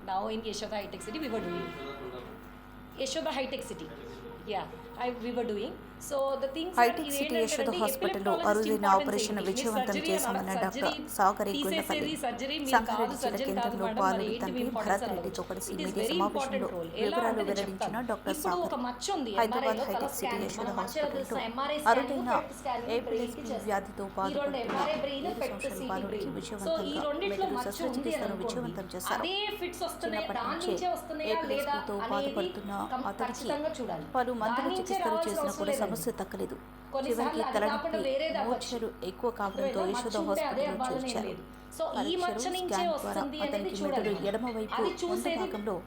Now in Yashoda High Tech City we were doing. Yashoda High Tech City. Yeah, we were doing. So the things Hitec city Yashoda హాస్పిటల్లో అరుదైన operation విజయవంతం చేశామన్న doctor Sagari Gundepalli Sangareddy జిల్లా కేంద్రంలో పాల్గొని తండ్రి భరత్ రెడ్డితో కలిసి మీడియా సమావేశంలో వివరాలు వెల్లడించిన డాక్టర్ సాగర్ హైదరాబాద్ హైటెక్ సిటీ యశోద హాస్పిటల్లో అరుదైన ఎపిలెప్సీ వ్యాధితో బాధపడుతున్న 7 సంవత్సరాల బాలుడికి విజయవంతంగా మెదడు శస్త్రచికిత్సను విజయవంతం చేశారు. చిన్నప్పటి నుంచే ఎపిలెప్సీతో బాధపడుతున్న అతడికి పలు మందుల చికిత్సలు చేసినా కూడా సమస్య తగ్గలేదు. చివరికి తలనొప్పి మూర్ఛలు ఎక్కువ కావడంతో యశోద హాస్పిటల్లో చేర్చారు. స్కాన్ ద్వారా అతనికి మెదడు ఎడమ వైపు ముందు భాగంలో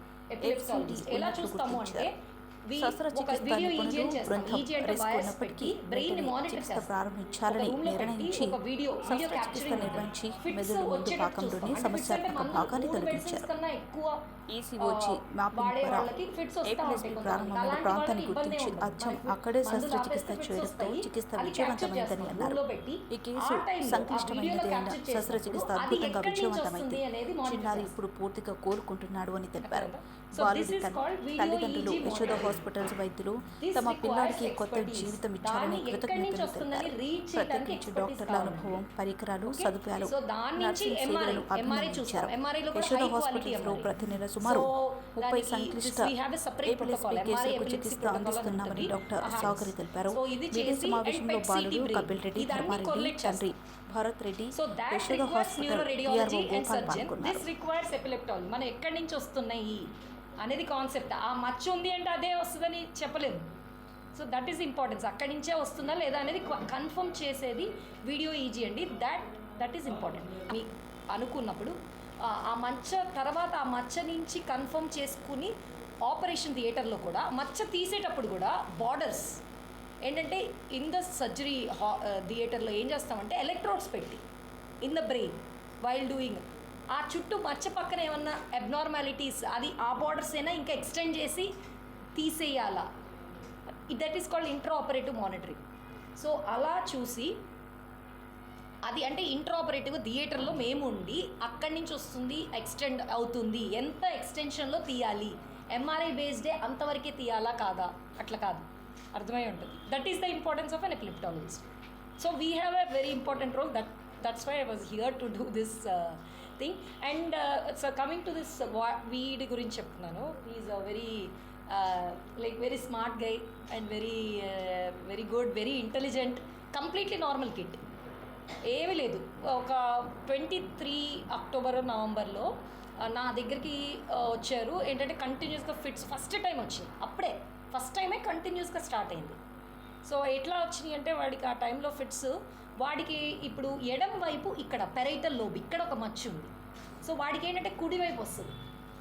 ఎఫ్సిడి ఉన్నట్లు గుర్తించారు. శస్త్రచికిత్స నిపుణులు బృందం రిస్క్ ఉన్నప్పటికీ చికిత్స ప్రారంభించాలని నిర్ణయించి శస్త్రచికిత్స నిర్వహించి మెదడు ముందు భాగంలోని సమస్యాత్మక భాగాన్ని తొలగించారు. ఈసీఓజీ మ్యాపింగ్ ద్వారా ఎపిలెప్సీ ప్రారంభమైన ప్రాంతాన్ని గుర్తించి అచ్చం అక్కడే శస్త్రచికిత్స చేయడంతో చికిత్స విజయవంతమైందని అన్నారు. ఈ కేసు సంక్లిష్టమైనది అయిన శస్త్రచికిత్స అద్భుతంగా విజయవంతమైంది. చిన్నారి ఇప్పుడు పూర్తిగా కోలుకుంటున్నాడు అని తెలిపారు. బాలుడి తల్లిదండ్రులు యశోద హాస్పిటల్స్ వైద్యులు తమ పిల్లాడికి కొత్త జీవితం ఇచ్చారని కృతజ్ఞతలు తెలిపారు. ప్రత్యేకించి డాక్టర్ల అనుభవం, పరికరాలు, సదుపాయాలు, నర్సింగ్ సేవలను అభినందించారు. యశోద హాస్పిటల్స్లో ప్రతి నెల సుమారు 30 సంక్లిష్ట ఎపిలెప్సీ కేసులకు చికిత్స అందిస్తున్నామని డాక్టర్ సాగరి తెలిపారు. మీడియా సమావేశంలో బాలుడు కపిల్ రెడ్డి, ధర్మారెడ్డి, తండ్రి భరత్ రెడ్డి, యశోద హాస్పిటల్ పిఆర్ఓ గోపాల్ పాల్గొన్నారు. మనం ఎక్కడి నుంచి వస్తున్నాయి అనేది కాన్సెప్ట్. ఆ మచ్చ ఉంది అంటే అదే వస్తుందని చెప్పలేము. So that is importance. అక్కడి నుంచే వస్తుందా లేదా అనేది కన్ఫర్మ్ చేసేది వీడియో ఈజీ అండి. That is important. మీ అనుకున్నప్పుడు ఆ మచ్చ తర్వాత ఆ మచ్చ నుంచి కన్ఫర్మ్ చేసుకుని ఆపరేషన్ థియేటర్లో కూడా మచ్చ తీసేటప్పుడు కూడా బార్డర్స్ ఏంటంటే ఇన్ ద సర్జరీ థియేటర్లో ఏం చేస్తామంటే ఎలక్ట్రోడ్స్ పెట్టి in the brain while doing ఆ చుట్టూ మచ్చ పక్కన ఏమన్నా అబ్నార్మాలిటీస్ అది ఆ బార్డర్స్ అయినా ఇంకా ఎక్స్టెండ్ చేసి తీసేయాలా. That is called intra operative monitoring. So అలా చూసి అది అంటే ఇంట్రా ఆపరేటివ్ థియేటర్లో మేము ఉండి అక్కడి నుంచి వస్తుంది ఎక్స్టెండ్ అవుతుంది ఎంత ఎక్స్టెన్షన్లో తీయాలి, ఎంఆర్ఐ బేస్డే అంతవరకే తీయాలా కాదా, అట్లా కాదు, అర్థమై ఉంటుంది. That is the importance of an epileptologist. So we have a very important role. That's why I was here to do this thing. And so coming to this వీడి గురించి చెప్తున్నాను. Is a very like very smart guy and very good, very intelligent, completely normal kid. ఏమీ లేదు. ఒక 23 October నవంబర్లో నా దగ్గరికి వచ్చారు. ఏంటంటే కంటిన్యూస్గా ఫిట్స్ ఫస్ట్ టైం వచ్చింది. అప్పుడే ఫస్ట్ టైమే కంటిన్యూస్గా స్టార్ట్ అయింది. సో ఎట్లా వచ్చినాయి అంటే వాడికి ఆ టైంలో ఫిట్స్, వాడికి ఇప్పుడు ఎడం వైపు ఇక్కడ పెరైటల్ లోబ్ ఇక్కడ ఒక మచ్చ ఉంది. సో వాడికి ఏంటంటే కుడివైపు వస్తుంది,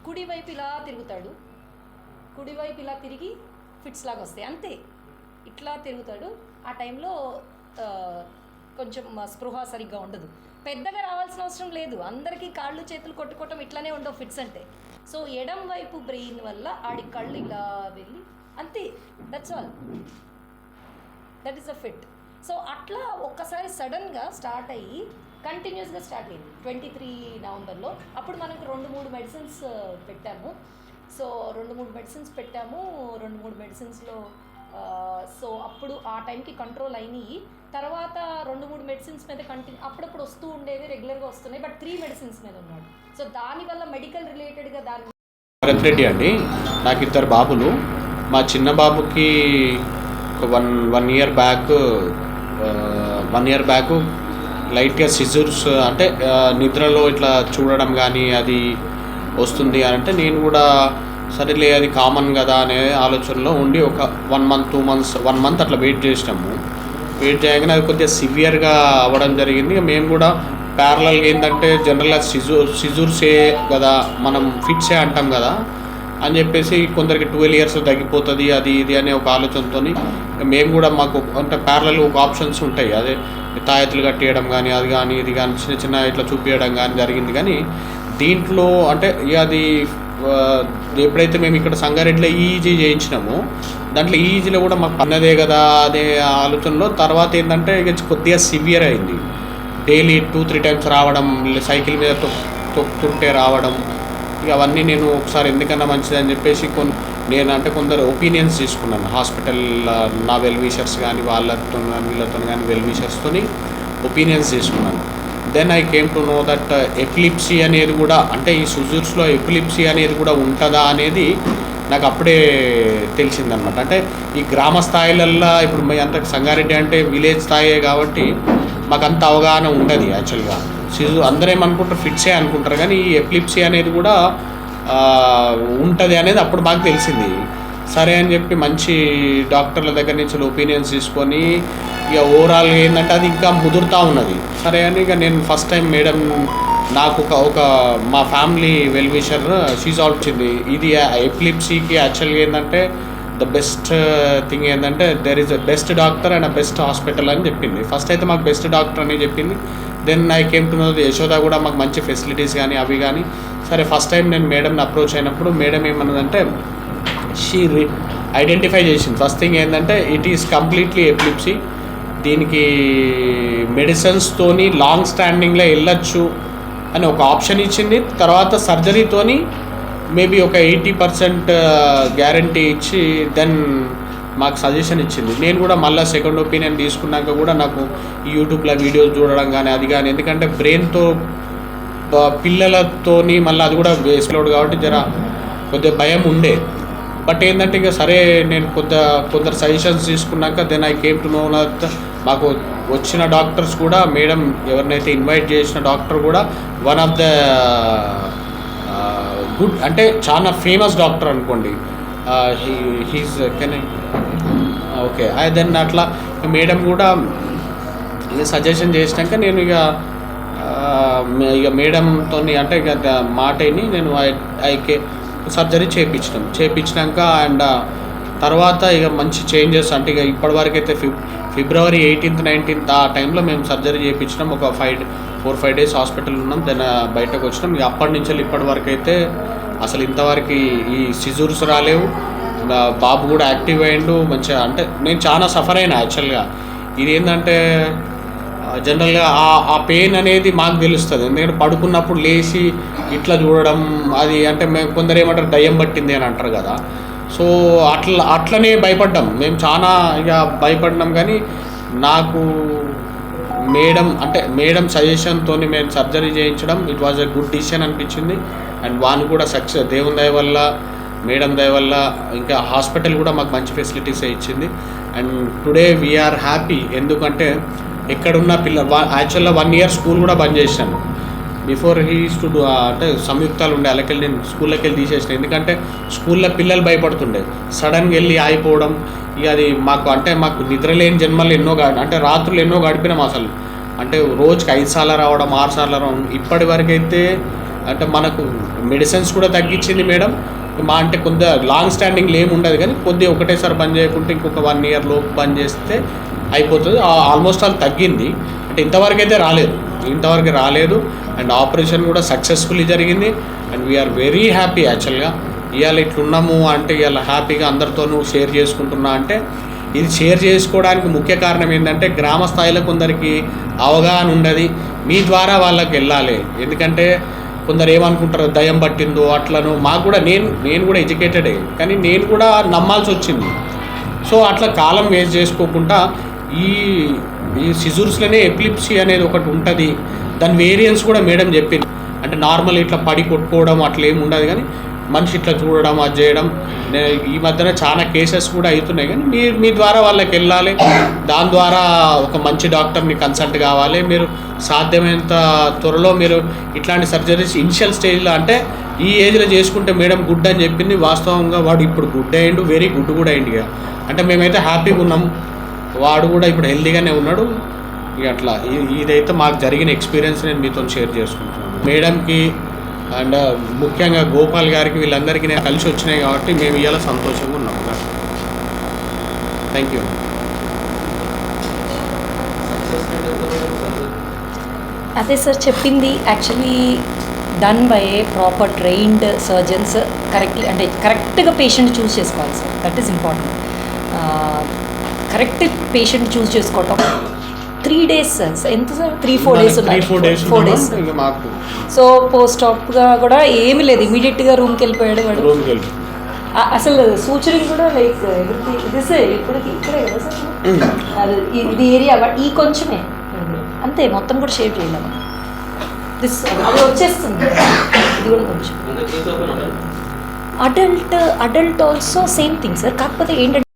కుడివైపు ఇలా తిరుగుతాడు, కుడివైపు ఇలా తిరిగి ఫిట్స్ లాగా వస్తాయి అంతే. ఇట్లా తిరుగుతాడు. ఆ టైంలో కొంచెం స్పృహ సరిగ్గా ఉండదు. పెద్దగా రావాల్సిన అవసరం లేదు, అందరికీ కాళ్ళు చేతులు కొట్టుకోవటం ఇట్లానే ఉండవు ఫిట్స్ అంటే. సో ఎడం వైపు బ్రెయిన్ వల్ల ఆడి కళ్ళు ఇలా వెళ్ళి అంతే, that's all, that is a fit. So అట్లా ఒక్కసారి సడన్గా స్టార్ట్ అయ్యి కంటిన్యూస్గా స్టార్ట్ అయింది 23 నవంబర్లో. అప్పుడు మనకు 2-3 మెడిసిన్స్ పెట్టాము. సో 2-3 మెడిసిన్స్ పెట్టాము. 2-3 మెడిసిన్స్లో సో అప్పుడు ఆ టైంకి కంట్రోల్ అయినాయి. తర్వాత 2-3 మెడిసిన్స్ మీద అప్పుడప్పుడు వస్తూ ఉండేవి, రెగ్యులర్గా వస్తున్నాయి. బట్ 3 మెడిసిన్స్ మీద ఉన్నాడు. సో దానివల్ల మెడికల్ రిలేటెడ్గా దాని భరత్ రెడ్డి అండి. నాకు 2 బాబులు. మా చిన్న బాబుకి ఒక వన్ ఇయర్ బ్యాక్ లైట్గా సిజర్స్ అంటే నిద్రలో ఇట్లా చూడడం కానీ అది వస్తుంది అని అంటే నేను కూడా సరేలే అది కామన్ కదా అనే ఆలోచనలో ఉండి ఒక 1 మంత్ అట్లా వెయిట్ చేసినాము. వెయిట్ చేయగానే అది కొద్దిగా సివియర్గా అవ్వడం జరిగింది. మేము కూడా ప్యారలల్గా ఏంటంటే జనరల్గా సిజూర్సే కదా, మనం ఫిట్సే అంటాం కదా అని చెప్పేసి కొందరికి 12 years తగ్గిపోతుంది అది ఇది అనే ఒక ఆలోచనతో మేము కూడా మాకు అంటే ప్యారలల్ ఒక ఆప్షన్స్ ఉంటాయి. అదే తాయెత్తులు కట్టేయడం కానీ అది కానీ ఇది కానీ చిన్న ఇట్లా చూపించడం కానీ జరిగింది. కానీ దీంట్లో అంటే అది ఎప్పుడైతే మేము ఇక్కడ సంగారెడ్డిలో ఈజీ చేయించినామో దాంట్లో ఈజీలో కూడా మాకు పన్నదే కదా అనే ఆలోచనలో తర్వాత ఏంటంటే కొద్దిగా సివియర్ అయింది. డైలీ 2-3 times రావడం, సైకిల్ మీద తొక్కుతుంటే రావడం, ఇక అవన్నీ నేను ఒకసారి ఎందుకన్నా మంచిదని చెప్పేసి నేనంటే కొందరు ఒపీనియన్స్ తీసుకున్నాను హాస్పిటల్, నా వెల్ విషర్స్ కానీ వాళ్ళతో కానీ వీళ్ళతో కానీ వెల్ విషర్స్తో ఒపీనియన్స్ తీసుకున్నాను. Then I came to know that epilepsy అనేది కూడా, అంటే ఈ సుజూర్స్లో ఎపిలిప్సీ అనేది కూడా ఉంటుందా అనేది నాకు అప్పుడే తెలిసిందనమాట. అంటే ఈ గ్రామ స్థాయిలల్లో ఇప్పుడు మీ అంత సంగారెడ్డి అంటే విలేజ్ స్థాయే కాబట్టి మాకు అంత అవగాహన ఉండదు యాక్చువల్గా. అందరూ ఏమనుకుంటారు, ఫిట్సే అనుకుంటారు, కానీ ఈ ఎపిలిప్సీ అనేది కూడా ఉంటుంది అనేది అప్పుడు మాకు తెలిసింది. సరే అని చెప్పి మంచి డాక్టర్ల దగ్గర నుంచి ఒపీనియన్స్ తీసుకొని ఇక ఓవరాల్గా ఏంటంటే అది ఇంకా ముదురుతూ ఉన్నది. సరే అని ఇక నేను ఫస్ట్ టైం మేడం నాకు ఒక మా ఫ్యామిలీ వెల్ విషర్ షీసాల్వ్ ఇచ్చింది. ఇది ఎపిలిప్సీకి యాక్చువల్గా ఏంటంటే ద బెస్ట్ థింగ్ ఏంటంటే there is a best doctor and a best hospital అని చెప్పింది. ఫస్ట్ అయితే మాకు బెస్ట్ డాక్టర్ అని చెప్పింది. Then I came to know Yashoda కూడా మాకు మంచి ఫెసిలిటీస్ కానీ అవి కానీ. సరే ఫస్ట్ టైం నేను మేడంని అప్రోచ్ అయినప్పుడు మేడం ఏమన్నదంటే షీ ఐడెంటిఫై చేసింది. ఫస్ట్ థింగ్ ఏంటంటే ఇట్ ఈస్ కంప్లీట్లీ ఎపిలిప్సీ, దీనికి మెడిసిన్స్తోని లాంగ్ స్టాండింగ్లో వెళ్ళొచ్చు అని ఒక ఆప్షన్ ఇచ్చింది. తర్వాత సర్జరీతోని మేబీ ఒక 80% గ్యారంటీ ఇచ్చి దెన్ మాకు సజెషన్ ఇచ్చింది. నేను కూడా మళ్ళీ సెకండ్ ఒపీనియన్ తీసుకున్నాక కూడా నాకు ఈ యూట్యూబ్లో వీడియోస్ చూడడం కానీ అది కానీ, ఎందుకంటే బ్రెయిన్తో పిల్లలతోని మళ్ళీ అది కూడా వేసుకోడు కాబట్టి కొద్దిగా భయం ఉండే. బట్ ఏంటంటే ఇక సరే నేను కొందరు సజెషన్స్ తీసుకున్నాక then I came to know that మాకు వచ్చిన డాక్టర్స్ కూడా మేడం ఎవరినైతే ఇన్వైట్ చేసిన డాక్టర్ కూడా వన్ ఆఫ్ ద గుడ్, అంటే చాలా ఫేమస్ డాక్టర్ అనుకోండి. He's okay. దెన్ అట్లా మేడం కూడా సజెషన్ చేసినాక నేను ఇక మేడంతో అంటే ఇక మాట అయిని నేను సర్జరీ చేయించినాక అండ్ తర్వాత ఇక మంచి చేంజెస్, అంటే ఇక ఇప్పటివరకు అయితే ఫిబ్రవరి 18th 19th ఆ టైంలో మేము సర్జరీ చేయించినాం. ఒక 4-5 days హాస్పిటల్ ఉన్నాం. దెన్ బయటకు వచ్చినాం. ఇక అప్పటి నుంచి ఇప్పటి వరకు అయితే అసలు ఇంతవరకు ఈ సిజూర్స్ రాలేవు. బాబు కూడా యాక్టివ్ అయ్యిండు మంచిగా. అంటే నేను చాలా సఫర్ అయినా యాక్చువల్గా. ఇది ఏంటంటే జనరల్గా ఆ పెయిన్ అనేది మాకు తెలుస్తుంది, ఎందుకంటే పడుకున్నప్పుడు లేచి ఇట్లా చూడడం అది, అంటే మేము కొందరు ఏమంటారు దయ్యం పట్టింది అని అంటారు కదా. సో అట్లనే భయపడ్డాం మేము, చాలా ఇక భయపడినాం. కానీ నాకు మేడం సజెషన్తో మేము సర్జరీ చేయించడం it was a good decision అనిపించింది. అండ్ వాన్ కూడా సక్సెస్, దేవుని దయ వల్ల మేడం దయ వల్ల ఇంకా హాస్పిటల్ కూడా మాకు మంచి ఫెసిలిటీస్ ఇచ్చింది. And today we are happy. ఎందుకంటే ఎక్కడున్న యాక్చువల్గా 1 year స్కూల్ కూడా బంద్ చేశాను. బిఫోర్ హీస్ టు డూ అంటే సంయుక్తాలు ఉండే అలాకెళ్ళి నేను స్కూల్లోకి వెళ్ళి తీసేసిన. ఎందుకంటే స్కూల్లో పిల్లలు భయపడుతుండే, సడన్గా వెళ్ళి ఆగిపోవడం. ఇక అది మాకు నిద్రలేని జన్మలు ఎన్నో అంటే రాత్రులు ఎన్నో గడిపినాం అసలు. అంటే రోజుకి 5 సార్లు రావడం 6 సార్లు రావడం. ఇప్పటి వరకు అయితే అంటే మనకు మెడిసిన్స్ కూడా తగ్గించింది మేడం. అంటే కొద్దిగా లాంగ్ స్టాండింగ్లో ఏమి ఉండదు, కానీ కొద్దిగా ఒకటేసారి బంద్ చేయకుంటే ఇంకొక 1 year లోపు బంద్ చేస్తే అయిపోతుంది. ఆల్మోస్ట్ అది తగ్గింది. అంటే ఇంతవరకు రాలేదు. అండ్ ఆపరేషన్ కూడా సక్సెస్ఫుల్లీ జరిగింది. అండ్ వీఆర్ వెరీ హ్యాపీ యాక్చువల్గా. ఇవాళ ఇట్లున్నాము అంటే ఇవాళ హ్యాపీగా అందరితోనూ షేర్ చేసుకుంటున్నా. అంటే ఇది షేర్ చేసుకోవడానికి ముఖ్య కారణం ఏంటంటే గ్రామ స్థాయిలో కొందరికి అవగాహన ఉండదు, మీ ద్వారా వాళ్ళకి వెళ్ళాలి. ఎందుకంటే కొందరు ఏమనుకుంటారు దయ్యం పట్టిందో అట్లను. మాకు కూడా నేను కూడా ఎడ్యుకేటెడే, కానీ నేను కూడా నమ్మాల్సి వచ్చింది. సో అట్లా కాలం వేస్ట్ చేసుకోకుండా ఈ సిజూర్స్లోనే ఎపిలిప్సీ అనేది ఒకటి ఉంటుంది. దాని వేరియంట్స్ కూడా మేడం చెప్పింది. అంటే నార్మల్ ఇట్లా పడి కొట్టుకోవడం అట్లా ఏమి ఉండదు, కానీ మనిషి ఇట్లా చూడడం అది చేయడం. ఈ మధ్యన చాలా కేసెస్ కూడా అవుతున్నాయి, కానీ మీ ద్వారా వాళ్ళకి వెళ్ళాలి. దాని ద్వారా ఒక మంచి డాక్టర్ని కన్సల్ట్ కావాలి. మీరు సాధ్యమైనంత త్వరలో మీరు ఇట్లాంటి సర్జరీస్ ఇనిషియల్ స్టేజ్లో, అంటే ఈ ఏజ్లో చేసుకుంటే మేడం గుడ్ అని చెప్పింది. వాస్తవంగా వాడు ఇప్పుడు గుడ్ అయ్యిండు, వెరీ గుడ్ కూడా అయ్యిండు. ఇక అంటే మేమైతే హ్యాపీగా ఉన్నాం. వాడు కూడా ఇప్పుడు హెల్తీగానే ఉన్నాడు. ఇక అట్లా ఇదైతే మాకు జరిగిన ఎక్స్పీరియన్స్ నేను మీతో షేర్ చేసుకుంటున్నాను. మేడంకి అండ్ ముఖ్యంగా గోపాల్ గారికి వీళ్ళందరికీ నేను కలిసి వచ్చినాయి కాబట్టి మేము ఇవాళ సంతోషంగా ఉన్నాం. Thank you. అదే సార్ చెప్పింది actually done by a proper trained surgeons. కరెక్ట్గా పేషెంట్ చూస్ చేసుకోవాలి sir, that is important. Correct patient choose చేసుకోవటం 3 days సార్, ఎంత సార్ 3-4 days ఉన్నాయి, 3-4 days 4 days. ఇక మాకు సో పోస్ట్ ఆప్గా కూడా ఏమీ లేదు, ఇమీడియట్గా రూమ్కి వెళ్ళిపోయాడు వాడు. రూమ్కి వెళ్ళి అసలు సూచరింగ్ కూడా లైక్ ఇది సార్ ఇప్పటికి ఇక్కడే కదా సార్, అది ఇది ఏరియా ఈ కొంచెమే అంతే, మొత్తం కూడా షేర్ చేయలేము. దిస్ అది వచ్చేస్తుంది, ఇది కూడా కొంచెం. Adult also same thing sir, కాకపోతే ఏంటంటే